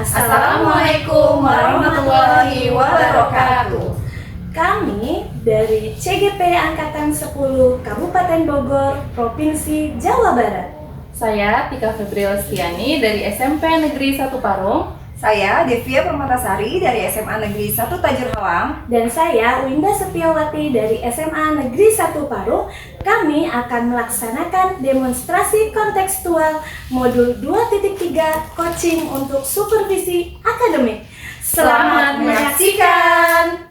Assalamualaikum warahmatullahi wabarakatuh. Kami dari CGP Angkatan 10 Kabupaten Bogor, Provinsi Jawa Barat. Saya Tika Febrielstiani dari SMP Negeri 1 Parung. Saya Devia Permatasari dari SMA Negeri 1 Tajur Hawang. Dan saya Winda Setiawati dari SMA Negeri 1 Parung. Kami akan melaksanakan demonstrasi kontekstual modul 2.3 coaching untuk supervisi akademik. Selamat menyaksikan!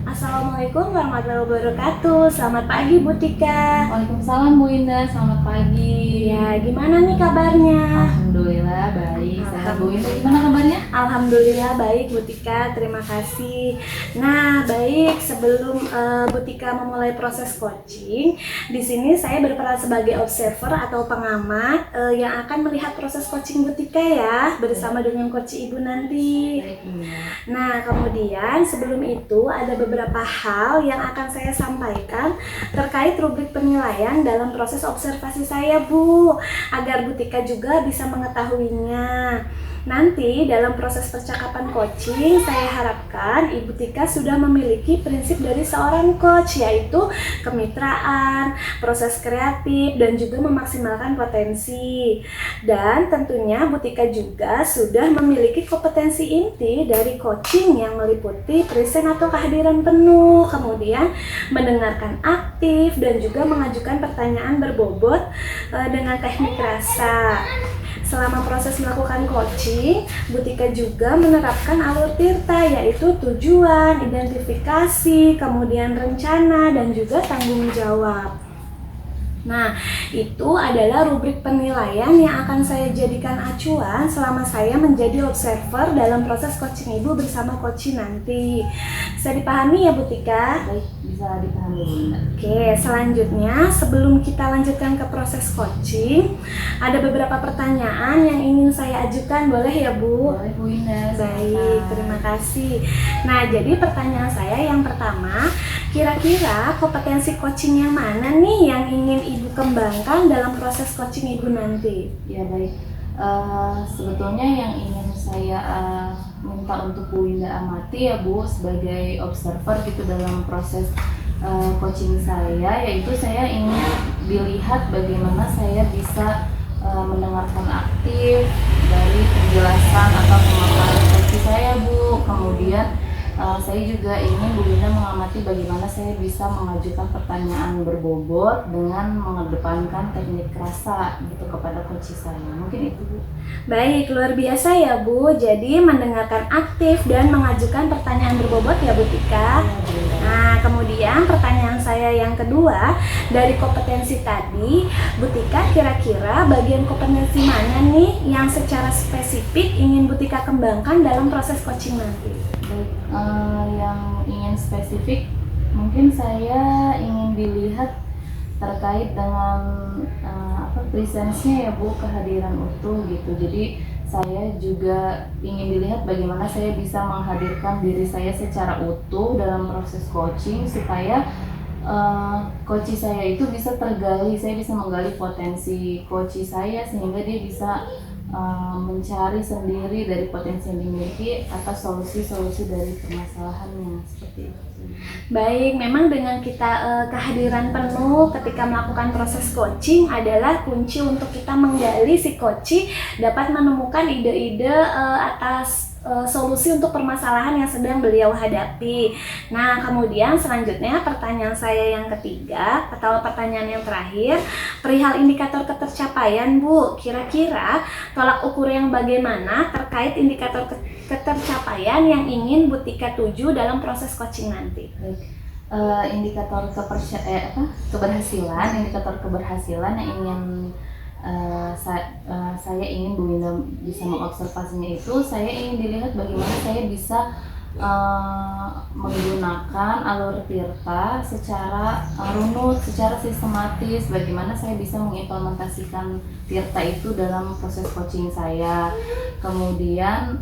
Assalamualaikum warahmatullahi wabarakatuh. Selamat pagi Bu Tika. Waalaikumsalam Bu Indah, selamat pagi. Ya, gimana nih kabarnya? Alhamdulillah baik. Sehat Bu Indah, gimana kabarnya? Alhamdulillah baik Bu Tika, terima kasih. Nah, baik, sebelum Bu Tika memulai proses coaching, di sini saya berperan sebagai observer atau pengamat yang akan melihat proses coaching Bu Tika ya, bersama dengan coach Ibu nanti. Baik Bu Indah. Nah, kemudian sebelum itu ada beberapa hal yang akan saya sampaikan terkait rubrik penilaian dalam proses observasi saya Bu, agar Bu Tika juga bisa mengetahuinya. Nanti dalam proses percakapan coaching, saya harapkan Ibu Tika sudah memiliki prinsip dari seorang coach, yaitu kemitraan, proses kreatif, dan juga memaksimalkan potensi. Dan tentunya Bu Tika juga sudah memiliki kompetensi inti dari coaching yang meliputi present atau kehadiran penuh, kemudian mendengarkan aktif, dan juga mengajukan pertanyaan berbobot dengan teknik rasa. Selama proses melakukan coaching, Bu Tika juga menerapkan alur tirta, yaitu tujuan, identifikasi, kemudian rencana, dan juga tanggung jawab. Nah, itu adalah rubrik penilaian yang akan saya jadikan acuan selama saya menjadi observer dalam proses coaching Ibu bersama coaching nanti. Bisa dipahami ya Bu Tika? Baik, bisa dipahami Bu Indah. Oke, selanjutnya sebelum kita lanjutkan ke proses coaching, ada beberapa pertanyaan yang ingin saya ajukan, boleh ya Bu? Boleh Bu Indah. Baik, terima kasih. Nah, jadi pertanyaan saya yang pertama, kira-kira kompetensi coaching yang mana nih yang ingin Ibu kembangkan dalam proses coaching Ibu nanti? Ya baik. Sebetulnya yang ingin saya minta untuk Bu Indah amati ya Bu, sebagai observer gitu dalam proses coaching saya, yaitu saya ingin dilihat bagaimana saya bisa mendengarkan aktif dari penjelasan atau pemaparan coach saya Bu. Kemudian saya juga ingin Bu Linda mengamati bagaimana saya bisa mengajukan pertanyaan berbobot dengan mengedepankan teknik rasa gitu kepada coach saya. Mungkin itu Bu. Baik, luar biasa ya Bu. Jadi mendengarkan aktif dan mengajukan pertanyaan berbobot ya Bu Tika. Nah, kemudian pertanyaan saya yang kedua, dari kompetensi tadi, Bu Tika kira-kira bagian kompetensi mana nih yang secara spesifik ingin Bu Tika kembangkan dalam proses coaching nanti? Yang ingin spesifik mungkin saya ingin dilihat terkait dengan presence-nya ya Bu, kehadiran utuh gitu. Jadi saya juga ingin dilihat bagaimana saya bisa menghadirkan diri saya secara utuh dalam proses coaching supaya coach saya itu bisa tergali, saya bisa menggali potensi coach saya sehingga dia bisa mencari sendiri dari potensi yang dimiliki atas solusi-solusi dari permasalahannya, seperti itu. Baik, memang dengan kita kehadiran penuh ketika melakukan proses coaching adalah kunci untuk kita menggali si coach dapat menemukan ide-ide atas solusi untuk permasalahan yang sedang beliau hadapi. Nah, kemudian selanjutnya pertanyaan saya yang ketiga atau pertanyaan yang terakhir, perihal indikator ketercapaian Bu. Kira-kira tolak ukur yang bagaimana terkait indikator ketercapaian yang ingin Bu Tika tuju dalam proses coaching nanti? Baik. Indikator keberhasilan yang ingin saya ingin Bu Winda bisa mengobservasinya itu, saya ingin dilihat bagaimana saya bisa menggunakan alur tirta secara runut, secara sistematis, bagaimana saya bisa mengimplementasikan tirta itu dalam proses coaching saya. Kemudian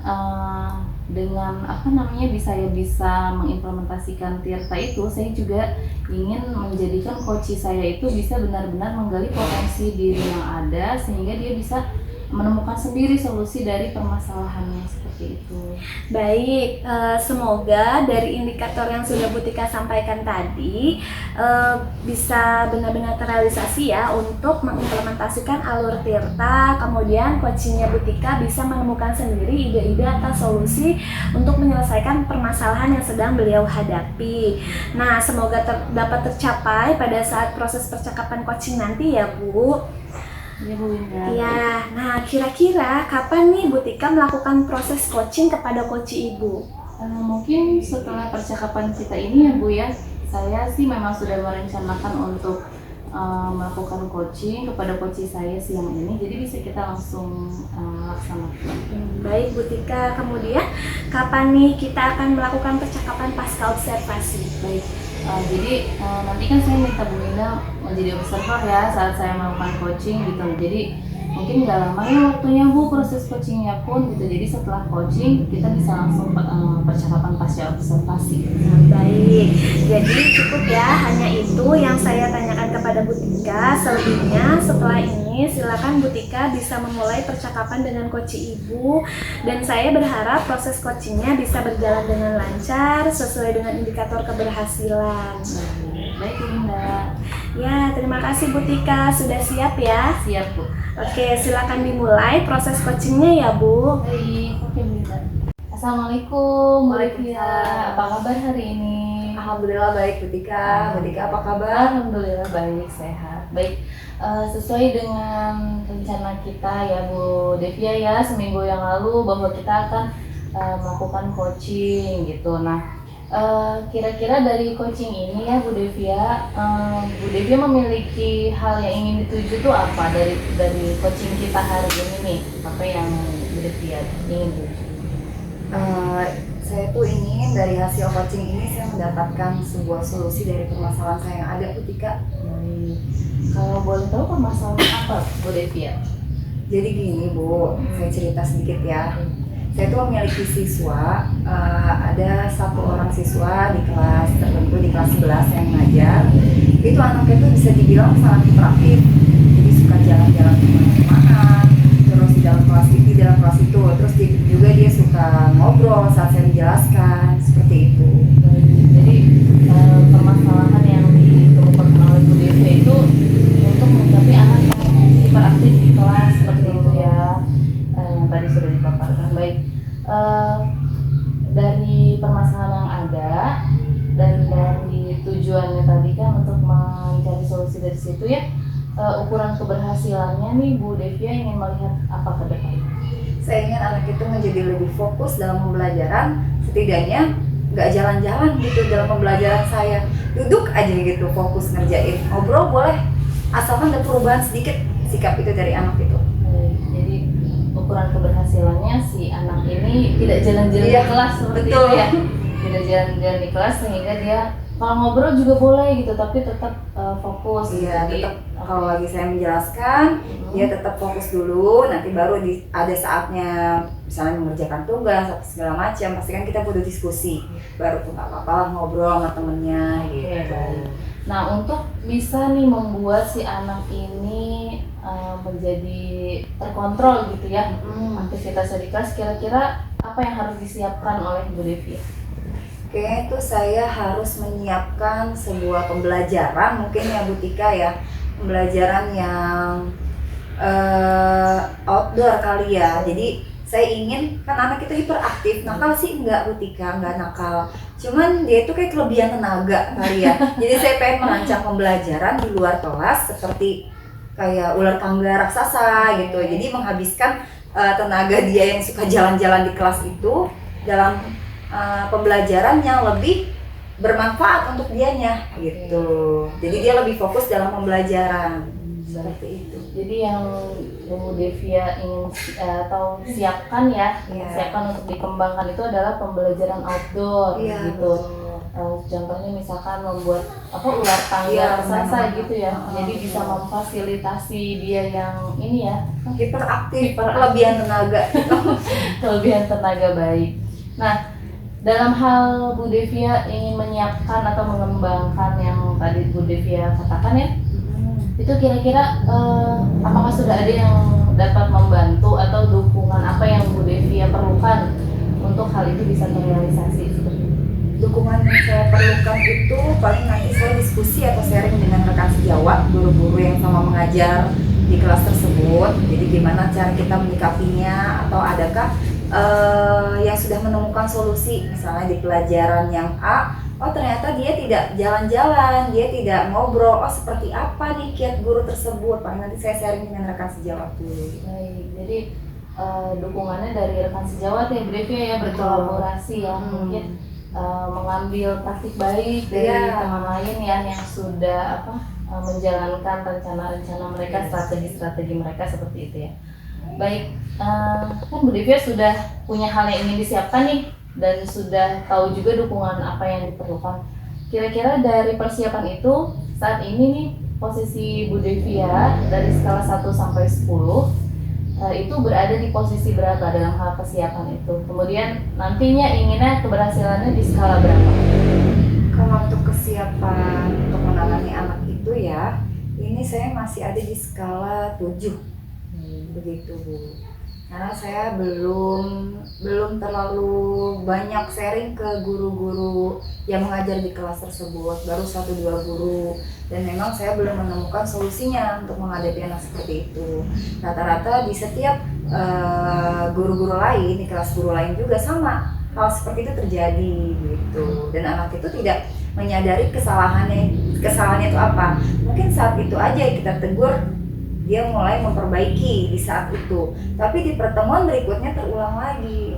dengan apa namanya saya bisa mengimplementasikan Tirta itu, saya juga ingin menjadikan coach saya itu bisa benar-benar menggali potensi diri yang ada sehingga dia bisa menemukan sendiri solusi dari permasalahannya seperti itu. Baik, semoga dari indikator yang sudah Bu Tika sampaikan tadi bisa benar-benar terrealisasi ya untuk mengimplementasikan alur Tirta, kemudian coachingnya Bu Tika bisa menemukan sendiri ide-ide atau solusi untuk menyelesaikan permasalahan yang sedang beliau hadapi. Nah, semoga dapat tercapai pada saat proses percakapan coaching nanti ya Bu. Iya Bu Winda. Ya, nah kira-kira kapan nih Bu Tika melakukan proses coaching kepada coach Ibu? Mungkin setelah percakapan kita ini ya Bu ya, saya sih memang sudah merencanakan untuk melakukan coaching kepada coach saya siang ini, jadi bisa kita langsung laksanakan. Baik Bu Tika, kemudian kapan nih kita akan melakukan percakapan pasca observasi? Baik, jadi nanti kan saya minta Bu Winda menjadi observer ya saat saya melakukan coaching gitu. Jadi mungkin nggak lama ya waktunya Bu proses coachingnya pun gitu. Jadi setelah coaching kita bisa langsung percakapan pasca observasi. Baik, jadi cukup ya, hanya itu yang saya tanyakan kepada Bu Tika. Selebihnya setelah ini silakan Bu Tika bisa memulai percakapan dengan coach Ibu, dan saya berharap proses coachingnya bisa berjalan dengan lancar sesuai dengan indikator keberhasilan. Baik Bu Winda. Ya, terima kasih Bu Tika, sudah siap ya? Siap Bu. Oke, silakan dimulai proses coachingnya ya Bu. Baik, oke Bu Winda. Assalamualaikum Bu Livia. Waalaikumsalam. Apa kabar hari ini? Alhamdulillah baik Bu Tika. Bu Tika apa kabar? Alhamdulillah baik, sehat. Baik, sesuai dengan rencana kita ya Bu Devia ya, seminggu yang lalu bahwa kita akan melakukan coaching gitu. Nah, kira-kira dari coaching ini ya Bu Devia, Bu Devia memiliki hal yang ingin dituju tuh apa dari coaching kita hari ini nih? Apa yang Bu Devia ingin tuju? Saya tuh ingin dari hasil coaching ini saya mendapatkan sebuah solusi dari permasalahan saya yang ada Bu Tika. Baik. Kalau boleh tahu permasalahan apa Bu Devia? Jadi gini Bu, saya cerita sedikit ya. Saya tuh memiliki siswa, ada satu orang siswa di kelas tertentu, di kelas 11 yang ngajar. Itu anaknya tuh bisa dibilang sangat hiperaktif, jadi suka jalan-jalan kemana-mana, terus di dalam kelas ini, di dalam kelas itu, terus juga dia suka ngobrol saat saya menjelaskan, seperti itu. Jadi permasalahan yang ditemukan oleh Bu Devia itu untuk mencapai anak yang hiperaktif di kelas seperti itu ya, yang tadi sudah dipaparkan. Baik, dari permasalahan yang ada dan dari tujuannya tadi kan untuk mencari solusi dari situ ya, ukuran keberhasilannya nih Bu Devia ingin melihat apa ke depan? Saya ingin anak itu menjadi lebih fokus dalam pembelajaran, setidaknya nggak jalan-jalan gitu dalam pembelajaran saya, duduk aja gitu fokus ngerjain, ngobrol boleh asalkan ada perubahan sedikit sikap itu dari anak itu. Jadi ukuran keberhasilannya si anak ini tidak jalan-jalan Iya, di kelas seperti betul. itu ya, tidak jalan-jalan di kelas sehingga dia kalau ngobrol juga boleh gitu tapi tetap fokus. Iya, Jadi, tetap kalau lagi saya menjelaskan, dia tetap fokus dulu, nanti baru ada saatnya misalnya mengerjakan tugas atau segala macam, pasti kan kita butuh diskusi, baru tuh nggak apa-apa lah ngobrol sama temennya gitu. Oke, baik. Nah, untuk bisa nih membuat si anak ini menjadi terkontrol gitu ya, aktivitasnya di kelas, kira-kira apa yang harus disiapkan oleh Bu Devia? Oke, itu saya harus menyiapkan sebuah pembelajaran mungkin ya Bu Tika ya, pembelajaran yang outdoor kali ya. Jadi saya ingin, kan anak itu hiperaktif, nakal sih enggak Bu Tika, enggak nakal, cuman dia itu kayak kelebihan tenaga kali ya. Jadi saya pengen merancang pembelajaran di luar kelas seperti kayak ular tangga raksasa gitu, jadi menghabiskan tenaga dia yang suka jalan-jalan di kelas itu dalam pembelajaran yang lebih bermanfaat untuk dianya gitu. Jadi dia lebih fokus dalam pembelajaran seperti itu. Jadi yang Bu Devia ingin atau siapkan ya, Iya. siapkan untuk dikembangkan itu adalah pembelajaran outdoor Iya, gitu. betul. Contohnya misalkan membuat ular tangga Iya, raksasa benar. gitu ya. Jadi bisa memfasilitasi dia yang ini ya, Hiperaktif, Hiperaktif. kelebihan tenaga. kelebihan tenaga baik. Nah, dalam hal Bu Devia ingin menyiapkan atau mengembangkan yang tadi Bu Devia katakan ya, itu kira-kira apakah sudah ada yang dapat membantu atau dukungan apa yang Bu Devia perlukan untuk hal itu bisa terrealisasi seperti itu? Dukungan yang saya perlukan itu paling nanti saya diskusi atau sharing dengan rekan sejawat, guru-guru yang sama mengajar di kelas tersebut. Jadi gimana cara kita menyikapinya, atau adakah yang sudah menemukan solusi, misalnya di pelajaran yang A, oh ternyata dia tidak jalan-jalan, dia tidak ngobrol, oh seperti apa nih kiat guru tersebut, paling nanti saya sharing dengan rekan sejawat dulu. Baik, jadi dukungannya dari rekan sejawat ya Bu Devia ya, berkolaborasi ya, mungkin mengambil praktik baik dari teman lain ya yang sudah menjalankan rencana-rencana mereka, strategi-strategi mereka seperti itu ya. Baik, kan Bu Devia sudah punya hal yang ingin disiapkan nih dan sudah tahu juga dukungan apa yang diperlukan. Kira-kira dari persiapan itu saat ini nih posisi Bu Devia dari skala 1 sampai 10 itu berada di posisi berapa dalam hal kesiapan itu? Kemudian nantinya inginnya keberhasilannya di skala berapa? Kalau untuk kesiapan untuk menangani anak itu ya, ini saya masih ada di skala 7. Begitu Bu. Karena saya belum terlalu banyak sharing ke guru-guru yang mengajar di kelas tersebut, baru 1-2 guru, dan memang saya belum menemukan solusinya untuk menghadapi anak seperti itu. Rata-rata di setiap guru-guru lain, di kelas guru lain juga sama hal seperti itu terjadi gitu, dan anak itu tidak menyadari kesalahannya itu apa. Mungkin saat itu aja kita tegur, dia mulai memperbaiki di saat itu, tapi di pertemuan berikutnya terulang lagi.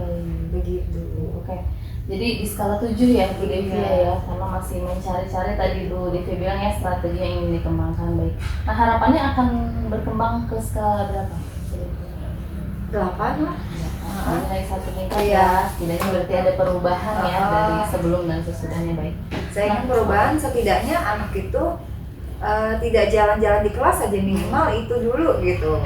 Begitu. Oke. Jadi di skala 7 ya Bu Devia ya, karena masih mencari-cari tadi Bu Devia bilang ya strategi yang ingin dikembangkan. Baik. Nah, harapannya akan berkembang ke skala berapa? 8 lah. Naik 1 tingkat ya. Setidaknya berarti ada perubahan ya dari sebelum dan sesudahnya. Baik. Saya ingin perubahan, setidaknya anak itu tidak jalan-jalan di kelas aja, minimal itu dulu gitu.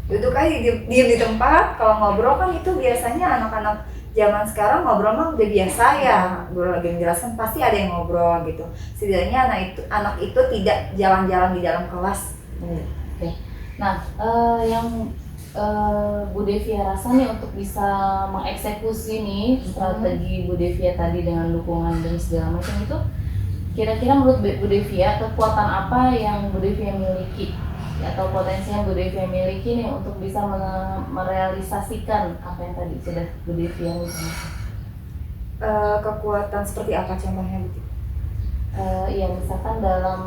Duduk aja diem di tempat. Kalau ngobrol kan itu biasanya anak-anak zaman sekarang ngobrol mah udah biasa ya, guru lagi menjelaskan pasti ada yang ngobrol gitu. Setidaknya anak itu tidak jalan-jalan di dalam kelas. Oke. Nah, yang Bu Devia rasa nih untuk bisa mengeksekusi nih strategi Bu Devia tadi dengan dukungan dan segala macam itu, kira-kira menurut Bu Devia kekuatan apa yang Bu Devia miliki atau potensi yang Bu Devia miliki nih untuk bisa merealisasikan apa yang tadi sudah Bu Devia miliki? Kekuatan seperti apa contohnya Bu? Ya misalkan dalam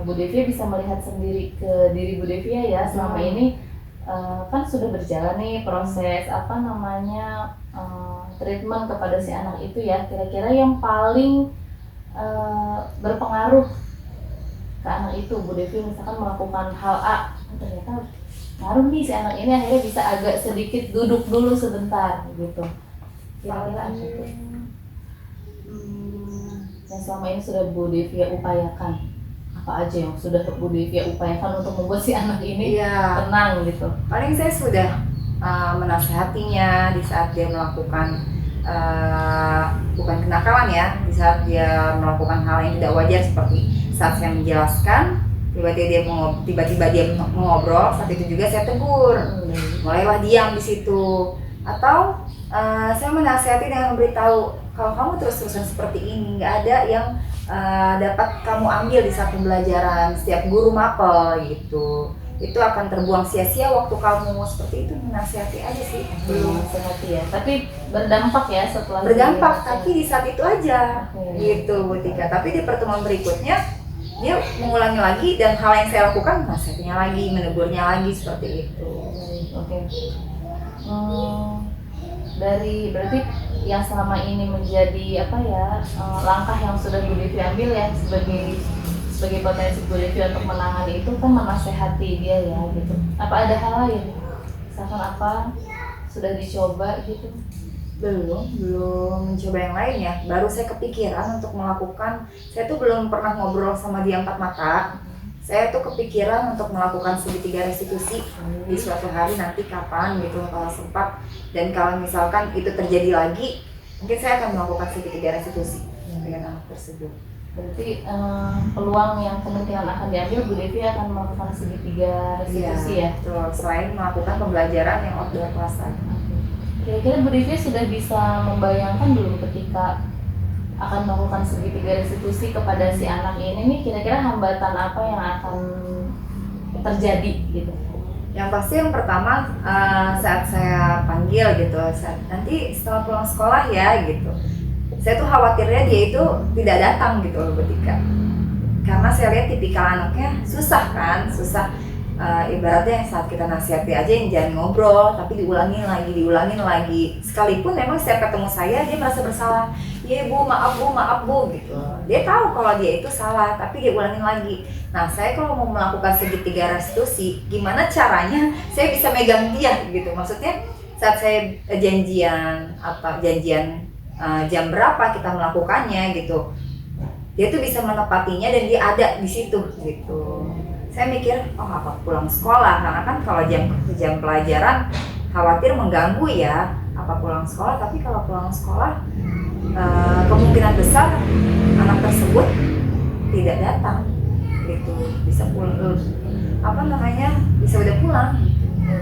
Bu Devia bisa melihat sendiri ke diri Bu Devia ya selama ini kan sudah berjalan nih proses treatment kepada si anak itu ya, kira-kira yang paling berpengaruh ke anak itu Bu Devia misalkan melakukan hal A, ternyata ngaruh nih si anak ini akhirnya bisa agak sedikit duduk dulu sebentar gitu. Kira-kira apa tuh yang selama ini sudah Bu Devia upayakan? Apa aja yang sudah Bu Devia upayakan untuk membuat si anak ini tenang gitu? Paling saya sudah menasihatinya di saat dia melakukan bukan kenakalan ya, di saat dia melakukan hal yang tidak wajar, seperti saat saya menjelaskan tiba-tiba dia mengobrol, saat itu juga saya tegur, mulailah diam di situ. Atau saya menasihati dengan memberitahu, kalau kamu terus-terusan seperti ini, nggak ada yang dapat kamu ambil di satu pembelajaran, setiap guru mapel gitu, itu akan terbuang sia-sia waktu kamu. Seperti itu, menasihati aja sih. Menasihati ya, tapi berdampak ya setelah berdampak, tapi di saat itu aja gitu Bu Tika. Tapi di pertemuan berikutnya dia mengulangi lagi, dan hal yang saya lakukan nasihatnya lagi, menegurnya lagi, seperti itu. Oke. Dari berarti yang selama ini menjadi langkah yang sudah Bu Devia ambil ya sebagai potensi Bu Devia untuk menangani itu kan menasehati dia ya gitu. Apa ada hal lain? Misalkan apa sudah dicoba gitu? Belum mencoba yang lain ya. Baru saya kepikiran untuk melakukan. Saya tuh belum pernah ngobrol sama dia 4 mata. saya tuh kepikiran untuk melakukan segitiga restitusi di suatu hari nanti kapan gitu kalau sempat, dan kalau misalkan itu terjadi lagi mungkin saya akan melakukan segitiga restitusi dengan anak tersebut. Berarti peluang yang kemungkinan akan diambil Bu Devi akan melakukan segitiga restitusi ya? Betul, selain melakukan pembelajaran yang outdoor class tadi. Kira-kira Bu Devi sudah bisa membayangkan belum ketika akan melakukan segitiga restitusi kepada si anak ini nih, kira-kira hambatan apa yang akan terjadi gitu? Yang pasti yang pertama saat saya panggil gitu, nanti setelah pulang sekolah ya gitu, saya tuh khawatirnya dia itu tidak datang gitu loh ketika, karena saya lihat tipikal anaknya susah kan, ibaratnya yang saat kita nasihati aja yang jangan ngobrol, tapi diulangin lagi, sekalipun memang setiap ketemu saya dia merasa bersalah, iya bu maaf bu gitu, dia tahu kalau dia itu salah tapi dia ulangin lagi. Nah saya kalau mau melakukan segitiga restitusi, gimana caranya saya bisa megang dia gitu, maksudnya saat saya janjian jam berapa kita melakukannya gitu, dia tuh bisa menepatinya dan dia ada di situ gitu. Saya mikir, oh apa pulang sekolah, karena kan kalau jam pelajaran khawatir mengganggu ya, apa pulang sekolah, tapi kalau pulang sekolah kemungkinan besar anak tersebut tidak datang gitu, bisa pulang bisa udah pulang gitu.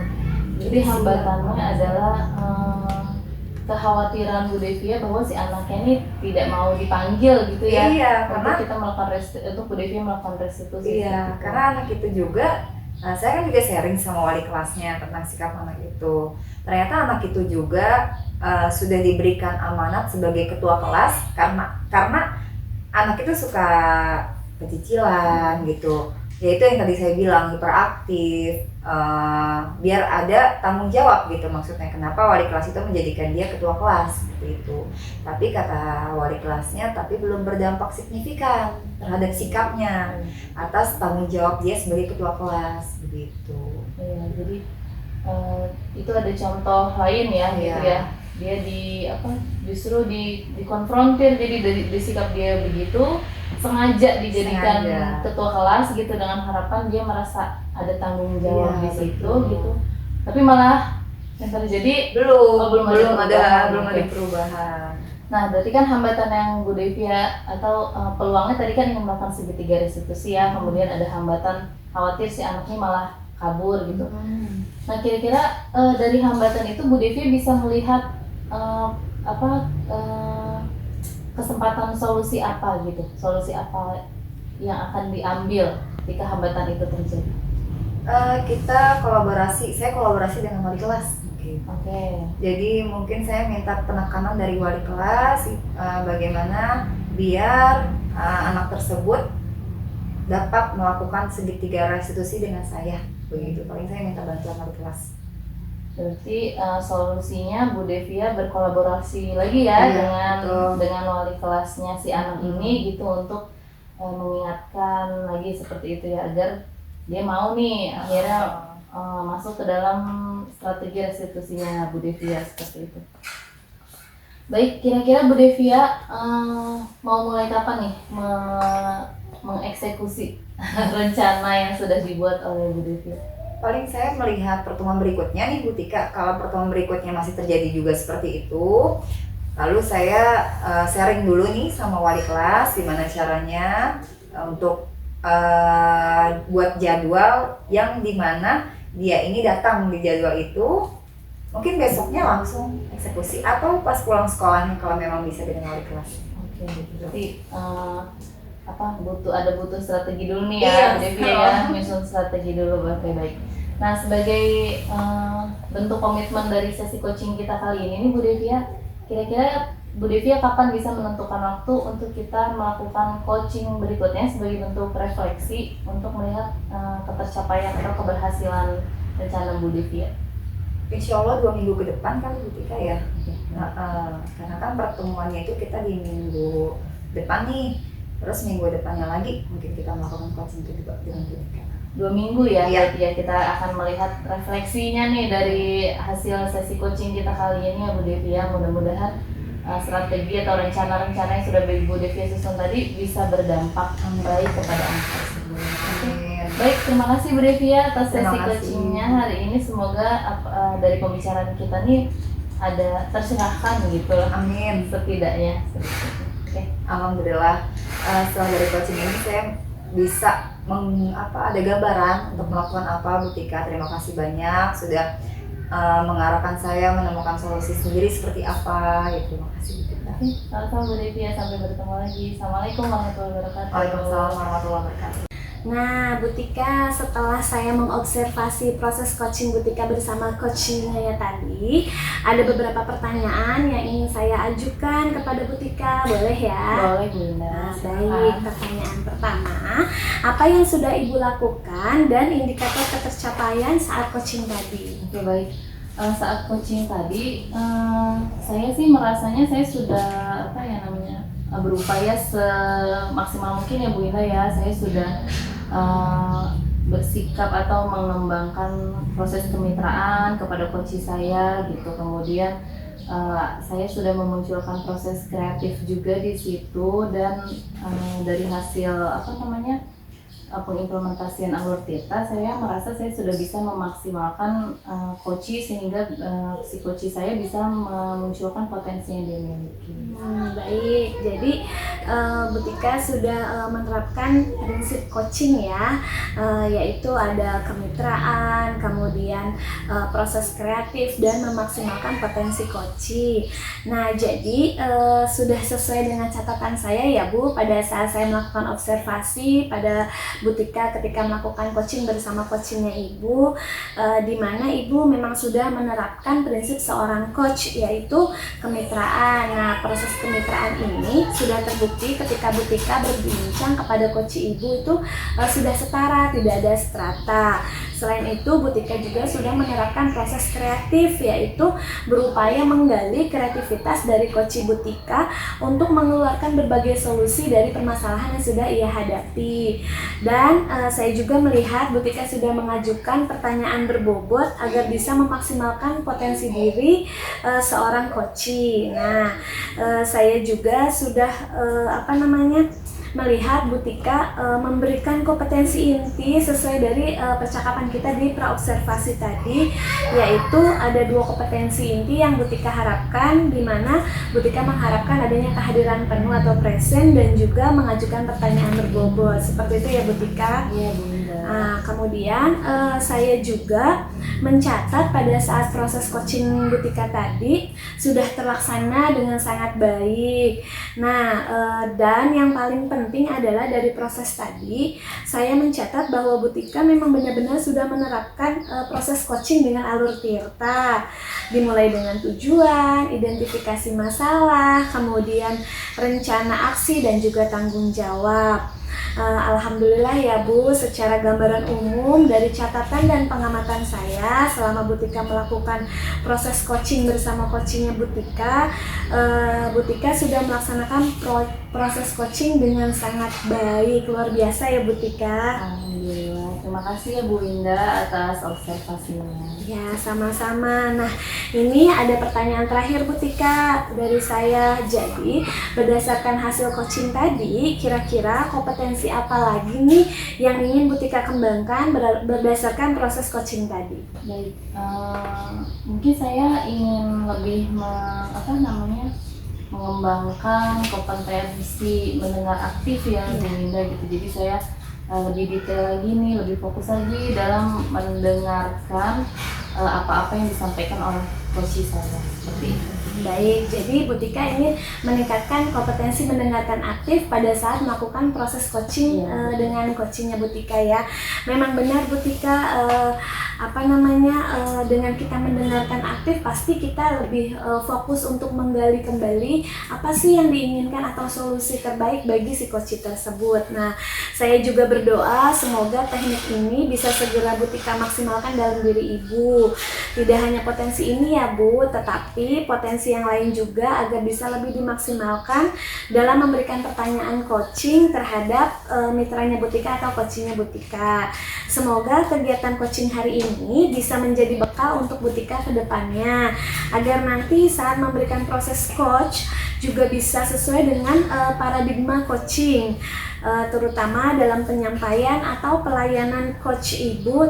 Jadi hambatannya adalah kekhawatiran Bu Devi bahwa si anaknya ini tidak mau dipanggil gitu ya. Iya, karena kita melakukan untuk Bu Devi melakukan restitusi. Iya, karena anak itu juga, saya kan juga sharing sama wali kelasnya tentang sikap anak itu. Ternyata anak itu juga sudah diberikan amanat sebagai ketua kelas karena anak itu suka kecicilan gitu. Ya itu yang tadi saya bilang, hiperaktif, biar ada tanggung jawab gitu, maksudnya kenapa wali kelas itu menjadikan dia ketua kelas seperti itu. Tapi kata wali kelasnya, tapi belum berdampak signifikan terhadap sikapnya atas tanggung jawab dia sebagai ketua kelas begitu. Ya, jadi itu ada contoh lain ya, gitu ya. Dia justru dikonfrontir, jadi dari sikap dia begitu sengaja dijadikan ketua kelas gitu, dengan harapan dia merasa ada tanggung jawab di situ gitu. Tapi malah yang terjadi belum ada perubahan. Nah, berarti kan hambatan yang Bu Devi atau peluangnya tadi kan ingin melakukan segitiga restitusi ya, kemudian ada hambatan khawatir si anaknya malah kabur gitu. Nah, kira-kira dari hambatan itu Bu Devi bisa melihat kesempatan solusi apa gitu, solusi apa yang akan diambil ketika hambatan itu terjadi? Saya kolaborasi dengan wali kelas. Oke. Jadi mungkin saya minta penekanan dari wali kelas, bagaimana biar anak tersebut dapat melakukan segitiga restitusi dengan saya, begitu. Paling saya minta bantuan wali kelas. Berarti solusinya Bu Devi berkolaborasi lagi ya, dengan wali kelasnya si anak ini gitu, untuk mengingatkan lagi seperti itu ya, agar dia mau nih akhirnya masuk ke dalam strategi restitusinya Bu Devi seperti itu. Baik, kira-kira Bu Devi mau mulai kapan nih mengeksekusi rencana yang sudah dibuat oleh Bu Devi? Paling saya melihat pertemuan berikutnya nih Bu Tika, kalau pertemuan berikutnya masih terjadi juga seperti itu, lalu saya sharing dulu nih sama wali kelas gimana caranya untuk buat jadwal yang dimana dia ini datang di jadwal itu, mungkin besoknya langsung eksekusi atau pas pulang sekolahnya kalau memang bisa dengan wali kelas. Oke, berarti butuh strategi dulu nih ya, Bu Devi ya, menyusun strategi dulu. Baik. Nah, sebagai bentuk komitmen dari sesi coaching kita kali ini Bu Devi, kira-kira Bu Devi kapan bisa menentukan waktu untuk kita melakukan coaching berikutnya sebagai bentuk refleksi untuk melihat ketercapaian atau keberhasilan rencana Bu Devi? Insya Allah 2 minggu ke depan kan Bu Tika ya. Karena kan pertemuannya itu kita di minggu depan nih, terus minggu depannya lagi mungkin kita melakukan coaching itu juga dengan Bu Tika. 2 minggu ya, ya kita akan melihat refleksinya nih dari hasil sesi coaching kita kali ini ya Bu Devi ya. Mudah-mudahan strategi atau rencana-rencana yang sudah Bu Devi susun tadi bisa berdampak baik kepada anak tersebut. Baik, terima kasih Bu Devia atas Terima sesi kasih. coachingnya hari ini. Semoga dari pembicaraan kita nih ada tercerahkan gitu lah, Amin. setidaknya. Oke. Alhamdulillah, setelah dari coaching ini saya bisa ada gambaran untuk melakukan apa Bu Tika. Terima kasih banyak sudah mengarahkan saya menemukan solusi sendiri seperti apa. Ya, terima kasih Bu Tika. Oke, sama-sama Bu Devia, sampai bertemu lagi. Assalamualaikum warahmatullahi wabarakatuh. Waalaikumsalam warahmatullahi wabarakatuh. Nah, Bu Tika, setelah saya mengobservasi proses coaching Bu Tika bersama coachingnya tadi, ada beberapa pertanyaan yang ingin saya ajukan kepada Bu Tika, boleh ya? Boleh Bunda. Nah, silakan. baik, pertanyaan pertama, apa yang sudah Ibu lakukan dan indikator ketercapaian saat coaching tadi? Oke, baik. Saat coaching tadi, saya sih merasanya saya sudah berupaya semaksimal mungkin ya Bu Indah ya. Saya sudah bersikap atau mengembangkan proses kemitraan kepada coach saya gitu. Kemudian saya sudah memunculkan proses kreatif juga di situ, dan dari hasil pengimplementasian alur Tirta, saya merasa saya sudah bisa memaksimalkan coach sehingga si coach saya bisa memunculkan potensi yang dia miliki. Baik, jadi Bu Tika sudah menerapkan prinsip coaching ya, yaitu ada kemitraan, kemudian proses kreatif dan memaksimalkan potensi coaching. Nah, jadi sudah sesuai dengan catatan saya ya Bu, pada saat saya melakukan observasi pada Bu Tika ketika melakukan coaching bersama coachingnya Ibu, di mana Ibu memang sudah menerapkan prinsip seorang coach, yaitu kemitraan. Nah, proses kemitraan ini sudah terbukti ketika Bu Tika berbincang kepada coach Ibu itu sudah setara, tidak ada strata. Selain itu, Bu Tika juga sudah menerapkan proses kreatif, yaitu berupaya menggali kreativitas dari coach Bu Tika untuk mengeluarkan berbagai solusi dari permasalahan yang sudah ia hadapi. Dan saya juga melihat Bu Tika sudah mengajukan pertanyaan berbobot agar bisa memaksimalkan potensi diri seorang coach. Nah, saya juga sudah melihat Bu Tika memberikan kompetensi inti sesuai dari percakapan kita di praobservasi tadi, yaitu ada 2 kompetensi inti yang Bu Tika harapkan, di mana Bu Tika mengharapkan adanya kehadiran penuh atau present dan juga mengajukan pertanyaan berbobot. Seperti itu ya Bu Tika. Iya Bunda. Nah, kemudian saya juga mencatat pada saat proses coaching Bu Tika tadi sudah terlaksana dengan sangat baik. Nah, dan yang paling penting adalah dari proses tadi, saya mencatat bahwa Bu Tika memang benar-benar sudah menerapkan proses coaching dengan alur Tirta, dimulai dengan tujuan, identifikasi masalah, kemudian rencana aksi dan juga tanggung jawab. Alhamdulillah ya Bu, secara gambaran umum dari catatan dan pengamatan saya selama Bu Tika melakukan proses coaching bersama coachingnya Bu Tika sudah melaksanakan proses coaching dengan sangat baik, luar biasa ya Bu Tika. Alhamdulillah, terima kasih ya Bu Indah atas observasinya. Ya, sama-sama. Nah, ini ada pertanyaan terakhir Bu Tika dari saya. Jadi, berdasarkan hasil coaching tadi, kira-kira kompetensi apa lagi nih yang ingin Bu Tika kembangkan berdasarkan proses coaching tadi? Baik, mungkin saya ingin lebih mengembangkan kompetensi mendengar aktif ya Bu Indah gitu. Jadi saya lebih detail lagi nih, lebih fokus lagi dalam mendengarkan apa-apa yang disampaikan oleh coach saya, seperti itu. Baik, jadi Bu Tika ini meningkatkan kompetensi mendengarkan aktif pada saat melakukan proses coaching dengan coachingnya Bu Tika ya. Memang benar Bu Tika, dengan kita mendengarkan aktif pasti kita lebih fokus untuk menggali kembali apa sih yang diinginkan atau solusi terbaik bagi si coach tersebut. Nah, saya juga berdoa semoga teknik ini bisa segera Bu Tika maksimalkan dalam diri Ibu. Tidak hanya potensi ini ya Bu, tetapi potensi kompetensi yang lain juga agar bisa lebih dimaksimalkan dalam memberikan pertanyaan coaching terhadap mitranya Butika atau coachingnya Butika. Semoga kegiatan coaching hari ini bisa menjadi bekal untuk Butika ke depannya, agar nanti saat memberikan proses coach juga bisa sesuai dengan paradigma coaching, terutama dalam penyampaian atau pelayanan coach ibu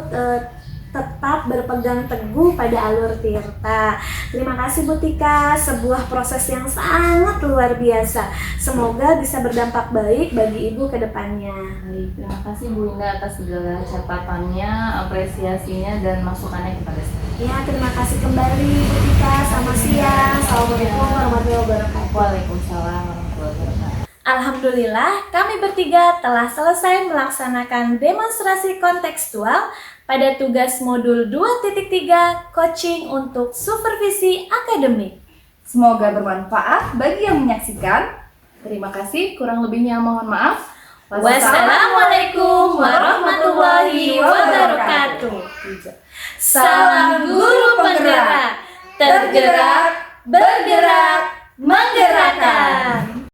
tetap berpegang teguh pada alur Tirta. Terima kasih Butika, sebuah proses yang sangat luar biasa. Semoga bisa berdampak baik bagi ibu ke depannya. Baik, terima kasih Bu Indah atas segala catatannya, apresiasinya, dan masukannya kepada saya. Ya, terima kasih kembali Butika. Selamat siang. Assalamualaikum warahmatullahi wabarakatuh. Waalaikumsalam warahmatullahi wabarakatuh. Alhamdulillah, kami bertiga telah selesai melaksanakan demonstrasi kontekstual pada tugas modul 2.3 coaching untuk supervisi akademik. Semoga bermanfaat bagi yang menyaksikan. Terima kasih, kurang lebihnya mohon maaf. Wassalamualaikum warahmatullahi wabarakatuh. Salam guru penggerak, tergerak, bergerak, menggerakkan.